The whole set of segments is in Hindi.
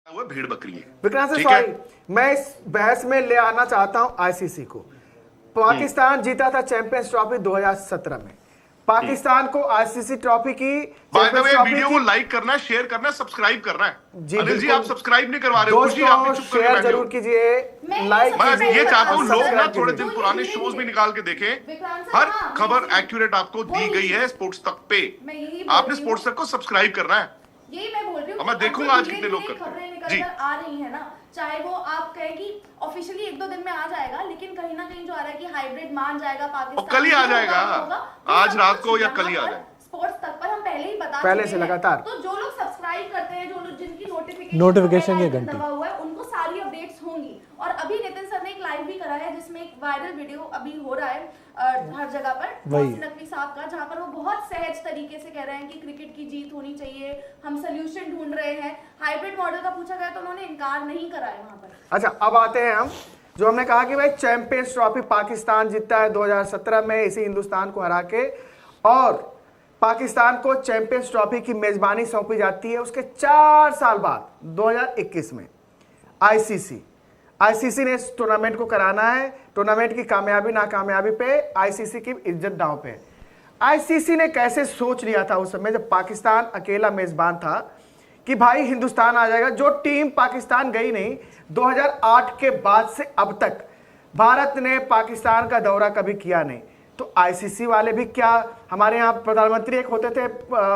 वो भीड़ बकरी है। विक्रांत सर सॉरी, मैं इस बहस में ले आना चाहता हूं आईसीसी को। पाकिस्तान जीता था चैंपियंस ट्रॉफी 2017 में। पाकिस्तान को आईसीसी ट्रॉफी की बाय द वे वीडियो को लाइक करना है, शेयर करना है, सब्सक्राइब करना है। जी अनिल जी आप सब्सक्राइब नहीं करवा रहे हो, खुशी आप दोस्तों भी चुप करके शेयर बैठे हो। जरूर कीजिए, लाइक मैं कीजिए ये चाहता हूँ और लोग ना सब्सक्राइब थोड़े कीजिए। दिन पुराने शोज भी निकाल के देखें। हर खबर एक्यूरेट आपको दी गई है स्पोर्ट्स तक पे। आपने स्पोर्ट्स तक को सब्सक्राइब करना है। यही मैं बोल रही हूँ। मैं देखूंगा आज कितने लोग करते हैं। खबरें निकल कर आ रही है ना, चाहे वो आप कहें कि ऑफिशियली 1-2 दिन में आ जाएगा, लेकिन कहीं ना कहीं जो आ रहा है कि हाइब्रिड मान जाएगा पाकिस्तान, कल ही आ जाएगा, आज रात को या कल ही आ जाएगा। स्पोर्ट्स तक पर हम पहले ही बता पहले चुके से हैं। लगातार। तो जो लोग सब्सक्राइब करते हैं, जो लोग जिनकी नोटिफिकेशन की घंटी दबा हुआ है, उनको सारी अपडेट्स होंगी। और अभी नितिन सर ने एक लाइव भी करा है जिसमें एक वायरल वीडियो अभी हो रहा है हर जगह पर, मोहसिन नकवी साहब का, जहां पर वो बहुत सहज तरीके से कह रहे हैं कि क्रिकेट की जीत होनी चाहिए, हम सोल्यूशन ढूंढ रहे हैं। हाइब्रिड मॉडल का पूछा गया तो उन्होंने इनकार नहीं करा है वहां पर। अच्छा, अब आते हैं हम जो हमने कहा कि भाई चैंपियंस ट्रॉफी पाकिस्तान जीतता है 2017 में इसी हिंदुस्तान को हरा के, और पाकिस्तान को चैंपियंस ट्रॉफी की मेजबानी सौंपी जाती है उसके 4 साल बाद 2021 में। आईसीसी ने इस टूर्नामेंट को कराना है। टूर्नामेंट की कामयाबी नाकामयाबी पे आईसीसी की इज्जत दांव पे। आईसीसी ने कैसे सोच लिया था उस समय जब पाकिस्तान अकेला मेजबान था कि भाई हिंदुस्तान आ जाएगा। जो टीम पाकिस्तान गई नहीं, 2008 के बाद से अब तक भारत ने पाकिस्तान का दौरा कभी किया नहीं। तो आईसीसी वाले भी क्या, हमारे यहाँ प्रधानमंत्री एक होते थे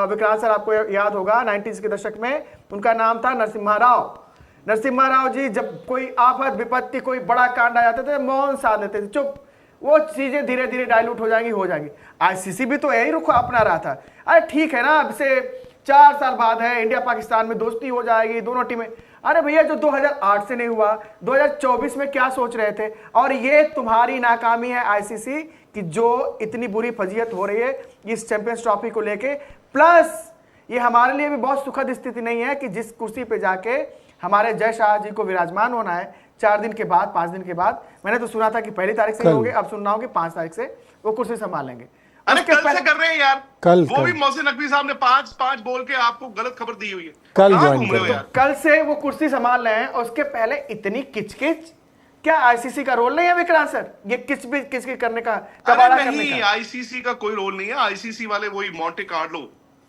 विक्रांत सर, आपको याद होगा 90s के दशक में, उनका नाम था नरसिम्हा राव। नरसिम्हा राव जी जब कोई आफत विपत्ति कोई बड़ा कांड आ जाता था मौन साध लेते थे, चुप, वो चीजें धीरे धीरे डाइल्यूट हो जाएंगी। आईसीसी भी तो यही रुख अपना रहा था। अरे ठीक है ना, अब से 4 साल बाद है, इंडिया पाकिस्तान में दोस्ती हो जाएगी दोनों टीमें। अरे भैया जो 2008 से नहीं हुआ, 2024 में क्या सोच रहे थे? और ये तुम्हारी नाकामी है आईसीसी कि जो इतनी बुरी फजीयत हो रही है इस चैंपियंस ट्रॉफी को लेके। प्लस ये हमारे लिए भी बहुत सुखद स्थिति नहीं है कि जिस कुर्सी पे जाके हमारे जय शाह जी को विराजमान होना है 4 दिन के बाद 5 दिन के बाद, मैंने तो सुना था कि पहली तारीख से होंगे, अब सुन रहा हूं कि 5 तारीख से वो कुर्सी संभालेंगे। अरे कल से कर रहे हैं यार, कल वो भी मोहसिन नकवी साहब ने 5 बोल के आपको गलत खबर दी हुई है। कल कहाँ ज्वाइन घूम रहे हो यार? कल से वो कुर्सी संभाल रहे हैं और उसके पहले इतनी किचकिच, क्या आईसीसी का रोल नहीं है विक्रांत सर? ये किचकिच करने का, कबाड़ा अरे करने नहीं, का? आईसीसी का कोई रोल नहीं है। आईसीसी वाले वही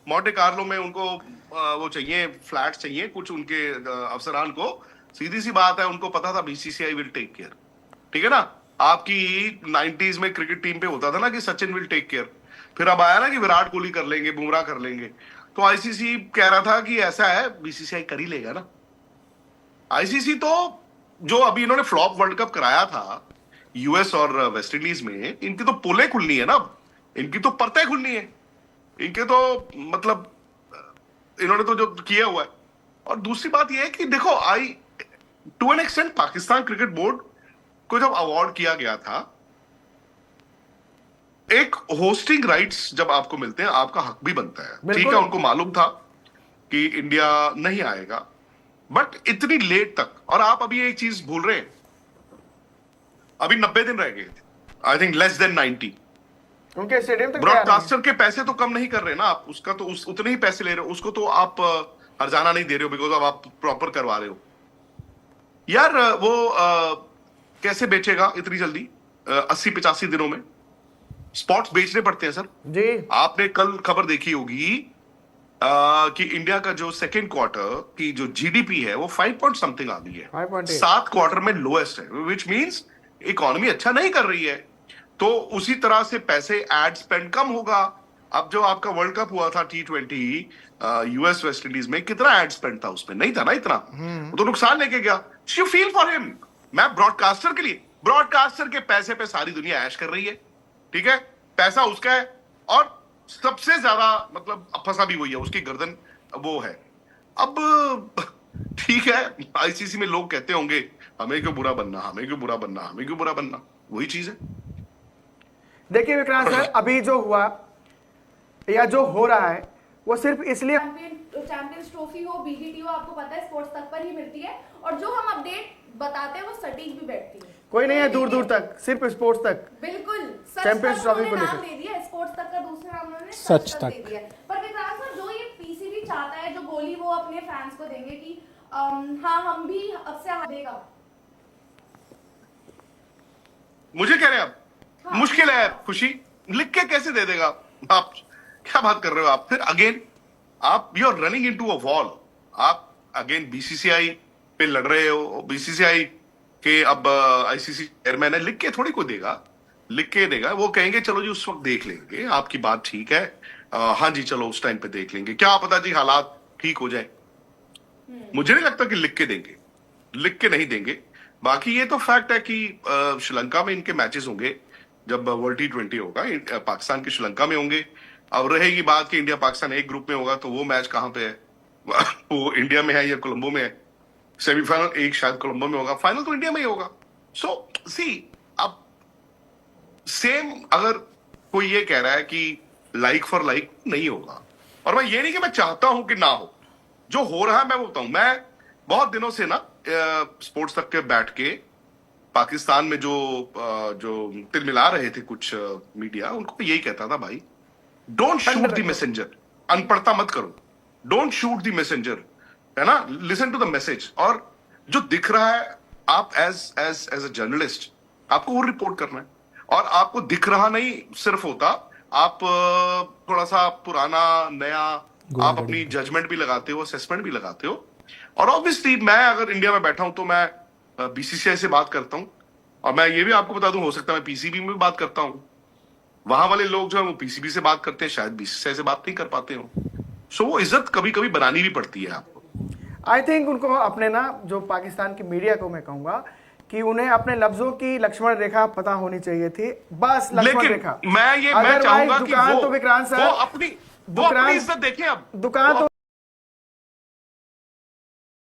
मोंटे कार्लो में उनको वो चाहिए, फ्लैट चाहिए कुछ उनके अफसरान को। सीधी सी बात है, उनको पता था बीसीसीआई विल टेक केयर। ठीक है ना, आपकी 90s में क्रिकेट टीम पे होता था ना कि सचिन विल टेक केयर, फिर अब आया ना कि विराट कोहली कर लेंगे, बुमराह कर लेंगे। तो आईसीसी कह रहा था कि ऐसा है, बीसीसीआई कर ही लेगा ना। आईसीसी तो जो अभी इन्होंने फ्लॉप वर्ल्ड कप कराया था यूएस और वेस्ट इंडीज में, इनकी तो पोलें खुलनी है ना, इनकी तो परतें खुलनी है, इनके तो मतलब इन्होंने तो जो किया हुआ है। और दूसरी बात यह है कि देखो, to an extent Pakistan Cricket Board को जब अवार्ड किया गया था, एक होस्टिंग राइट्स जब आपको मिलते हैं, आपका हक भी बनता है। ठीक है, उनको मालूम था कि इंडिया नहीं आएगा, बट इतनी लेट तक। और आप अभी एक चीज भूल रहे हैं, अभी 90 दिन रह गए थे, आई थिंक लेस देन 90। उनके स्टेडियम तक ब्रॉडकास्टर के पैसे तो कम नहीं कर रहे ना आप, उसका तो उतने ही पैसे ले रहे हो, उसको तो आप हर्जाना नहीं दे रहे हो, बिकॉज अब आप प्रॉपर करवा रहे हो यार। वो कैसे बेचेगा इतनी जल्दी? 80-85 दिनों में स्पॉट्स बेचने पड़ते हैं सर जी। आपने कल खबर देखी होगी कि इंडिया का जो सेकेंड क्वार्टर की जो जीडीपी है वो 5 पॉइंट समथिंग आ गई है, 5.8। 7 क्वार्टर में लोएस्ट है, विच मींस इकोनॉमी अच्छा नहीं कर रही है। तो उसी तरह से पैसे एड स्पेंड कम होगा। अब जो आपका वर्ल्ड कप हुआ था T20 यूएस वेस्ट इंडीज में, कितना एड स्पेंड था उसमें? नहीं था ना इतना, वो तो नुकसान लेके गया। You feel for him. मैं ब्रॉडकास्टर के लिए, ब्रॉडकास्टर के पैसे पे सारी दुनिया ऐश कर रही है, ठीक है, पैसा उसका है, और सबसे ज्यादा मतलब फंसा भी वही है, उसकी गर्दन वो है। अब ठीक है, आईसीसी में लोग कहते होंगे हमें क्यों बुरा बनना, हमें क्यों बुरा बनना, हमें क्यों बुरा बनना, वही चीज है। देखिए विक्रांत सर, अभी जो हुआ या जो हो रहा है वो सिर्फ इसलिए चैंपियंस ट्रॉफी हो, बीजीटी हो, आपको पता है स्पोर्ट्स तक पर ही मिलती है, और जो हम अपडेट बताते हैं वो सटीक भी बैठती है। कोई नहीं है दूर दूर तक, सिर्फ स्पोर्ट्स तक। बिल्कुल, चैंपियंस ट्रॉफी को नाम लेकर दे दिया, स्पोर्ट्स तक का दूसरा नाम उन्होंने सच तक दे दिया। पर विक्रांत सर, जो ये पीसीबी चाहता है, जो बोली वो अपने फैंस को देंगे कि हाँ हम भी अब से देगा। मुझे कह रहे हैं आप हाँ। मुश्किल है खुशी, लिख के कैसे दे देगा? आप क्या बात कर रहे हो आप? फिर अगेन आप you are running into a wall. आप अगेन बीसीसीआई पे लड़ रहे हो। बीसीसीआई के अब आईसीसी चेयरमैन है, लिख के थोड़ी कोई देगा, लिख के देगा। वो कहेंगे चलो जी उस वक्त देख लेंगे, आपकी बात ठीक है, हाँ जी चलो उस टाइम पे देख लेंगे, क्या पता जी हालात ठीक हो जाए। मुझे नहीं लगता कि लिख के देंगे, लिख के नहीं देंगे। बाकी ये तो फैक्ट है कि श्रीलंका में इनके मैचेस होंगे जब वर्ल्ड T20 होगा, पाकिस्तान के श्रीलंका में होंगे। अब रहेगी बात कि इंडिया पाकिस्तान एक ग्रुप में होगा, तो वो मैच कहां पे है? वो इंडिया में है या कोलंबो में है? सेमीफाइनल एक शायद कोलंबो में होगा, फाइनल तो इंडिया में ही होगा। सो सी अब सेम अगर कोई ये कह रहा है कि लाइक फॉर लाइक नहीं होगा, और मैं ये नहीं कि मैं चाहता हूं कि ना हो, जो हो रहा है मैं वो बताऊं। मैं बहुत दिनों से ना स्पोर्ट्स तक के बैठ के पाकिस्तान में जो तिलमिला रहे थे कुछ मीडिया, उनको यही कहता था भाई डोंट शूट द मैसेंजर, अनपढ़ता मत करो, डोंट शूट द मैसेंजर, है ना, लिसन टू द मैसेज। और जो दिख रहा है आप एज अ जर्नलिस्ट आपको वो रिपोर्ट करना है, और आपको दिख रहा नहीं सिर्फ होता, आप थोड़ा सा पुराना नया आप अपनी जजमेंट भी लगाते हो, असेसमेंट भी लगाते हो। और ऑब्वियसली मैं अगर इंडिया में बैठा हूं तो मैं बीसीसीआई से बात करता हूं, और मैं ये भी आपको बता दूं, हो सकता है मैं पीसीबी में भी बात करता हूं। वहां वाले लोग जो है वो पीसीबी से बात करते हैं, शायद बीसीसीआई से बात नहीं कर पाते हो। सो वो इज्जत कभी कभी बनानी भी पड़ती है आपको। आई थिंक उनको अपने ना जो पाकिस्तान की मीडिया को मैं कहूंगा कि उन्हें अपने लफ्जों की लक्ष्मण रेखा पता होनी चाहिए थी, बस लक्ष्मण रेखा। मैं चाहूंगा कि दुकान तो विक्रांत वो साहब अपनी इज्जत देखें। अब दुकान तो